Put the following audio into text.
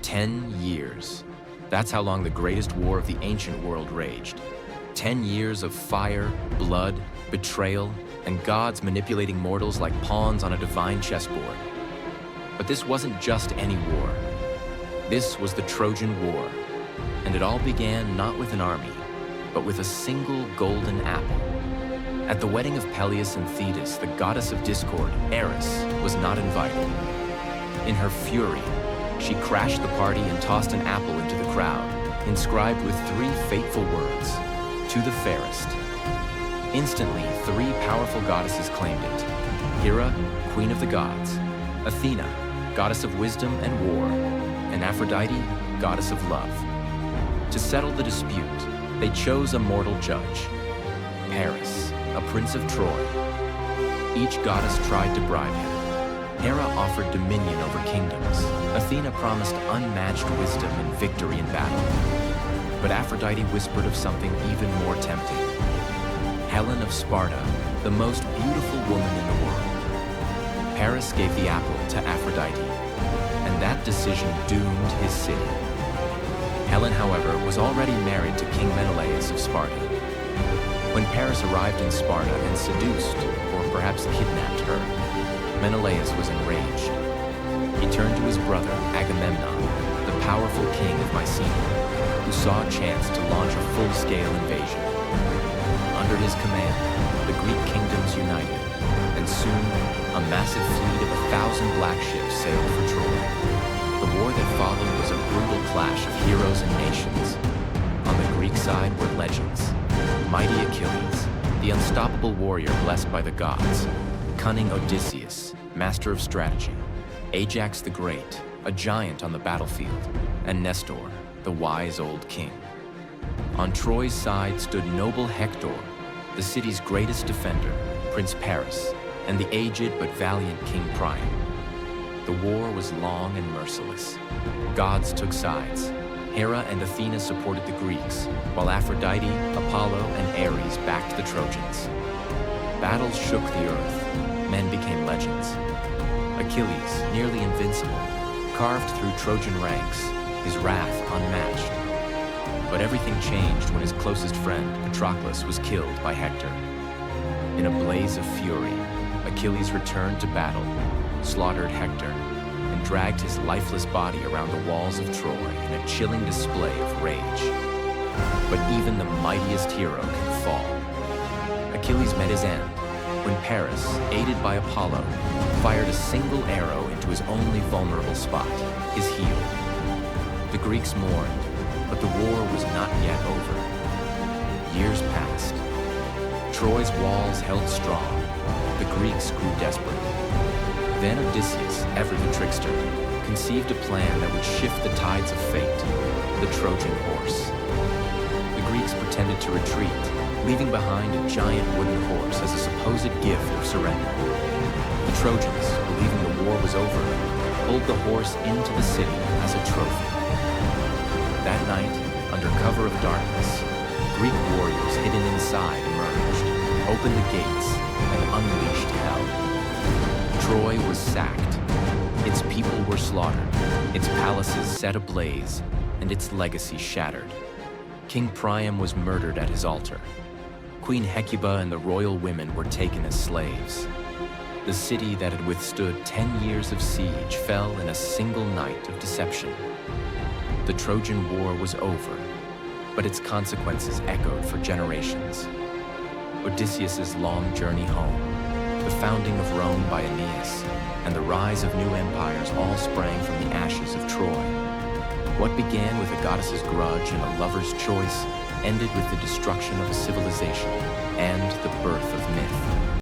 10 years. That's how long the greatest war of the ancient world raged. 10 years of fire, blood, betrayal, and gods manipulating mortals like pawns on a divine chessboard. But this wasn't just any war. This was the Trojan War, and it all began not with an army, but with a single golden apple. At the wedding of Peleus and Thetis, the goddess of discord, Eris, was not invited. In her fury, she crashed the party and tossed an apple into the crowd, inscribed with 3 fateful words, "To the fairest." Instantly, 3 powerful goddesses claimed it. Hera, queen of the gods; Athena, goddess of wisdom and war; and Aphrodite, goddess of love. To settle the dispute, they chose a mortal judge, Paris, a prince of Troy. Each goddess tried to bribe him. Hera offered dominion over kingdoms. Athena promised unmatched wisdom and victory in battle. But Aphrodite whispered of something even more tempting. Helen of Sparta, the most beautiful woman in the world. Paris gave the apple to Aphrodite, and that decision doomed his city. Helen, however, was already married to King Menelaus of Sparta. When Paris arrived in Sparta and seduced, or perhaps kidnapped her, Menelaus was enraged. He turned to his brother, Agamemnon, the powerful king of Mycenae, who saw a chance to launch a full-scale invasion. Under his command, the Greek kingdoms united, and soon, a massive fleet of 1,000 black ships sailed for Troy. The war that followed was a brutal clash of heroes and nations. On the Greek side were legends. Mighty Achilles, the unstoppable warrior blessed by the gods; cunning Odysseus, master of strategy; Ajax the Great, a giant on the battlefield; and Nestor, the wise old king. On Troy's side stood noble Hector, the city's greatest defender, Prince Paris, and the aged but valiant King Priam. The war was long and merciless. Gods took sides. Hera and Athena supported the Greeks, while Aphrodite, Apollo, and Ares backed the Trojans. Battles shook the earth. Men became legends. Achilles, nearly invincible, carved through Trojan ranks, his wrath unmatched. But everything changed when his closest friend, Patroclus, was killed by Hector. In a blaze of fury, Achilles returned to battle, slaughtered Hector, and dragged his lifeless body around the walls of Troy in a chilling display of rage. But even the mightiest hero can fall. Achilles met his end when Paris, aided by Apollo, fired a single arrow into his only vulnerable spot, his heel. The Greeks mourned, but the war was not yet over. Years passed. Troy's walls held strong. The Greeks grew desperate. Then Odysseus, ever the trickster, conceived a plan that would shift the tides of fate, the Trojan horse. The Greeks pretended to retreat, leaving behind a giant wooden horse as a supposed gift of surrender. The Trojans, believing the war was over, pulled the horse into the city as a trophy. That night, under cover of darkness, Greek warriors hidden inside emerged, opened the gates, and unleashed hell. Troy was sacked. Its people were slaughtered, its palaces set ablaze, and its legacy shattered. King Priam was murdered at his altar. Queen Hecuba and the royal women were taken as slaves. The city that had withstood 10 years of siege fell in a single night of deception. The Trojan War was over, but its consequences echoed for generations. Odysseus's long journey home, the founding of Rome by Aeneas, and the rise of new empires all sprang from the ashes of Troy. What began with a goddess's grudge and a lover's choice ended with the destruction of a civilization and the birth of myth.